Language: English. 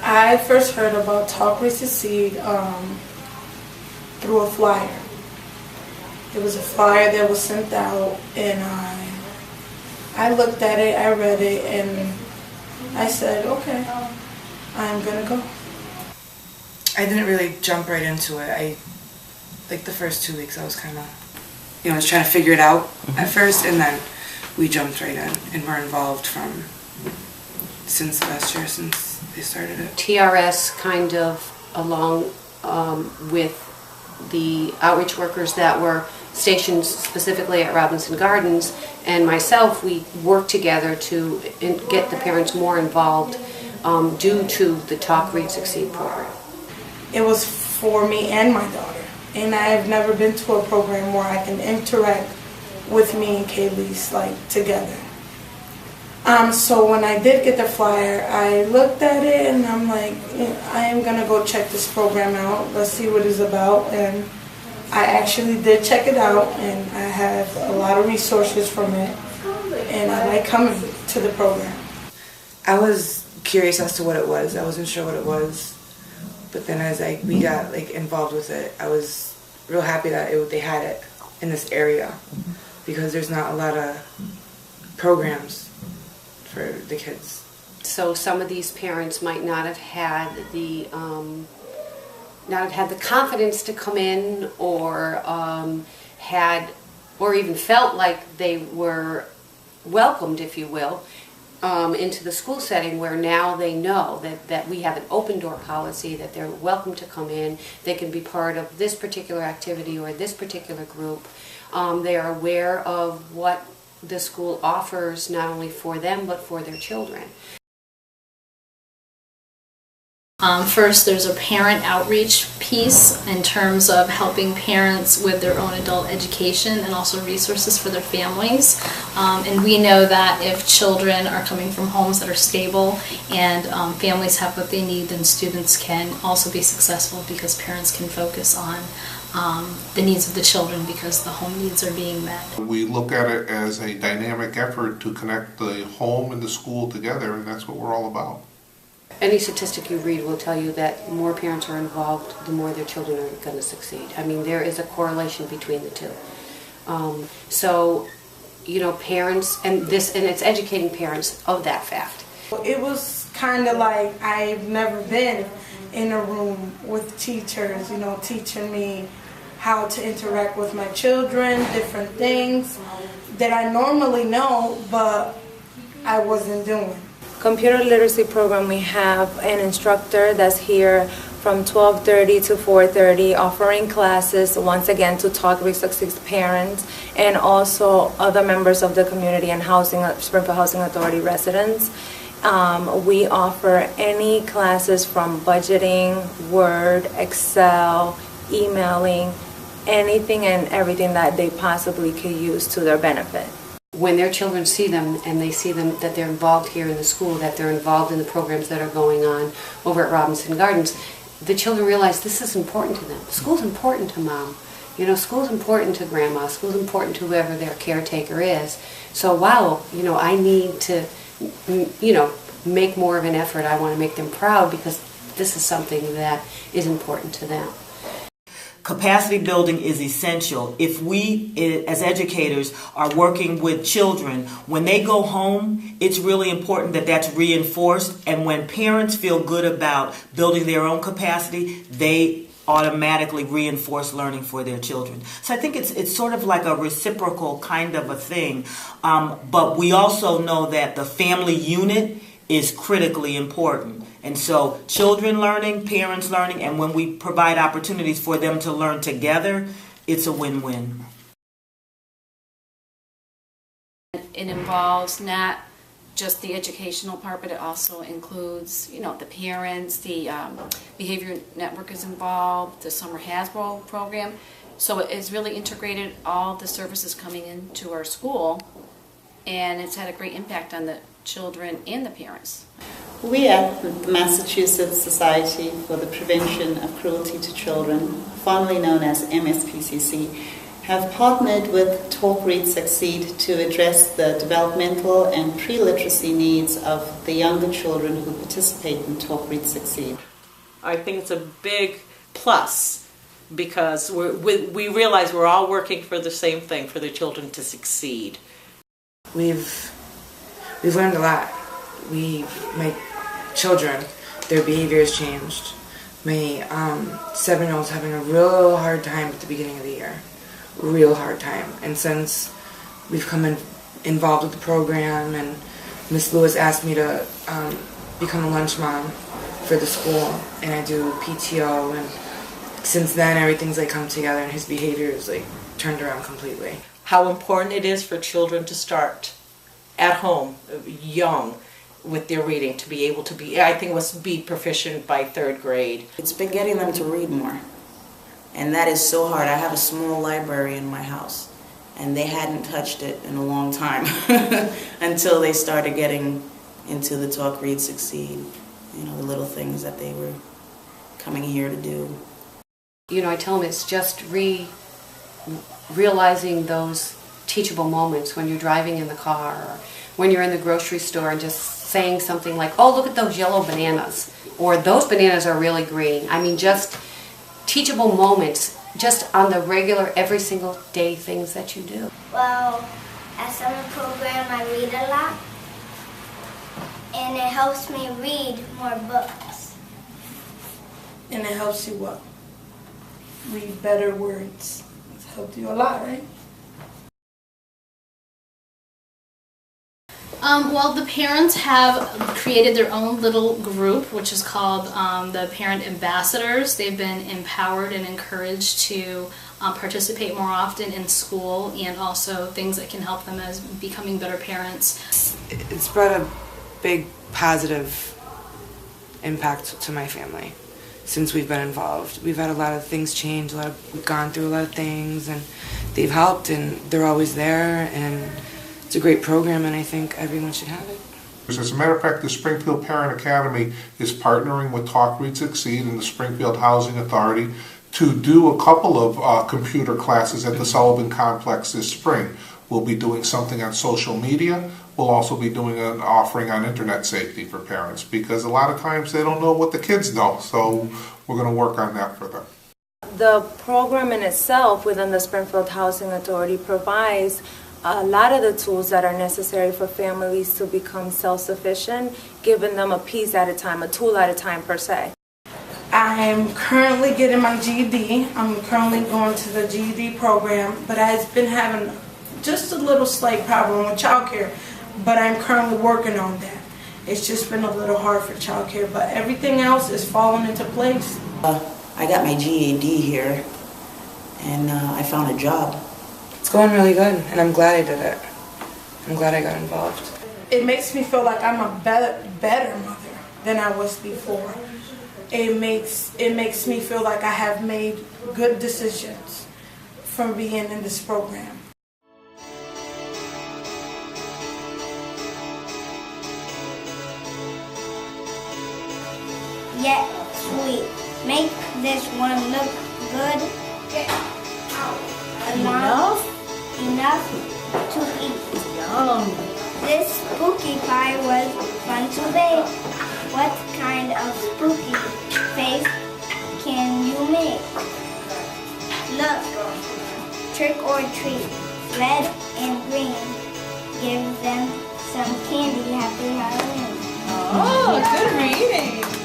I first heard about Talk Raise the Seed through a flyer. It was a flyer that was sent out, and I looked at it, I read it, and I said, okay, I'm gonna go. I didn't really jump right into it. Like the first 2 weeks I was kind of, I was trying to figure it out at first, and then we jumped right in, and we're involved since last year, since they started it. TRS kind of, along with the outreach workers that were stationed specifically at Robinson Gardens, and myself, we worked together to get the parents more involved due to the Talk, Read, Succeed program. It was for me and my daughter, and I have never been to a program where I can interact with me and Kaylee's together. So when I did get the flyer, I looked at it and I'm like, I am gonna go check this program out. Let's see what it's about. And I actually did check it out, and I have a lot of resources from it, and I like coming to the program. I was curious as to what it was. I wasn't sure what it was, but then as we got involved with it, I was real happy that they had it in this area, because there's not a lot of programs for the kids. So some of these parents might not have had the confidence to come in, or or even felt like they were welcomed, if you will, into the school setting, where now they know that we have an open door policy, that they're welcome to come in, they can be part of this particular activity or this particular group. They are aware of what the school offers, not only for them but for their children. First, there's a parent outreach piece in terms of helping parents with their own adult education and also resources for their families. And we know that if children are coming from homes that are stable and families have what they need, then students can also be successful, because parents can focus on the needs of the children because the home needs are being met. We look at it as a dynamic effort to connect the home and the school together, and that's what we're all about. Any statistic you read will tell you that the more parents are involved, the more their children are going to succeed. I mean, there is a correlation between the two. So, parents, and it's educating parents of that fact. It was kind of like I've never been in a room with teachers, teaching me how to interact with my children, different things that I normally know, but I wasn't doing. Computer literacy program, we have an instructor that's here from 12:30 to 4:30 offering classes, once again, to Talk, Read, Succeed parents and also other members of the community and Springfield Housing Authority residents. We offer any classes from budgeting, Word, Excel, emailing, anything and everything that they possibly could use to their benefit. When their children see them, and they see them that they're involved here in the school, that they're involved in the programs that are going on over at Robinson Gardens, the children realize this is important to them. School's important to mom. School's important to grandma. School's important to whoever their caretaker is. So, wow, I need to, make more of an effort. I want to make them proud, because this is something that is important to them. Capacity building is essential. If we, as educators, are working with children, when they go home, it's really important that that's reinforced. And when parents feel good about building their own capacity, they automatically reinforce learning for their children. So I think it's sort of like a reciprocal kind of a thing. But we also know that the family unit is critically important. And so children learning, parents learning, and when we provide opportunities for them to learn together, it's a win-win. It involves not just the educational part, but it also includes, the parents, the behavior network is involved, the summer Hasbro program. So it's really integrated all the services coming into our school, and it's had a great impact on the children and the parents. We at the Massachusetts Society for the Prevention of Cruelty to Children, formerly known as MSPCC, have partnered with Talk, Read, Succeed to address the developmental and pre-literacy needs of the younger children who participate in Talk, Read, Succeed. I think it's a big plus because we realize we're all working for the same thing, for the children to succeed. We've learned a lot. My children, their behavior has changed. My 7-year-old's having a real hard time at the beginning of the year. Real hard time. And since we've come involved with the program and Miss Lewis asked me to become a lunch mom for the school, and I do PTO, and since then everything's like come together and his behavior is like turned around completely. How important it is for children to start at home, young, with their reading, to be able to be proficient by 3rd grade. It's been getting them to read more. And that is so hard. I have a small library in my house, and they hadn't touched it in a long time until they started getting into the Talk, Read, Succeed, the little things that they were coming here to do. I tell them it's just realizing those teachable moments when you're driving in the car or when you're in the grocery store and just saying something like, oh, look at those yellow bananas, or those bananas are really green. I mean, just teachable moments, just on the regular, every single day things that you do. Well, at summer program I read a lot, and it helps me read more books. And it helps you what? Read better words. It's helped you a lot, right? Well, the parents have created their own little group, which is called the Parent Ambassadors. They've been empowered and encouraged to participate more often in school, and also things that can help them as becoming better parents. It's brought a big positive impact to my family since we've been involved. We've had a lot of things change, we've gone through a lot of things, and they've helped, and they're always there, and it's a great program, and I think everyone should have it. As a matter of fact, the Springfield Parent Academy is partnering with Talk, Read, Succeed and the Springfield Housing Authority to do a couple of computer classes at the Sullivan Complex this spring. We'll be doing something on social media. We'll also be doing an offering on internet safety for parents, because a lot of times they don't know what the kids know, so we're going to work on that for them. The program in itself within the Springfield Housing Authority provides a lot of the tools that are necessary for families to become self-sufficient, giving them a piece at a time, a tool at a time per se. I'm currently getting my GED. I'm currently going to the GED program, but I've been having just a little slight problem with childcare, but I'm currently working on that. It's just been a little hard for childcare, but everything else is falling into place. I got my GED here, and I found a job. It's going really good, and I'm glad I did it. I'm glad I got involved. It makes me feel like I'm a better mother than I was before. It makes me feel like I have made good decisions from being in this program. Yet sweet. Make this one look good. Enough to eat. Yum. This spooky pie was fun to bake. What kind of spooky face can you make? Look, trick or treat, red and green. Give them some candy. Happy Halloween. Oh, good reading.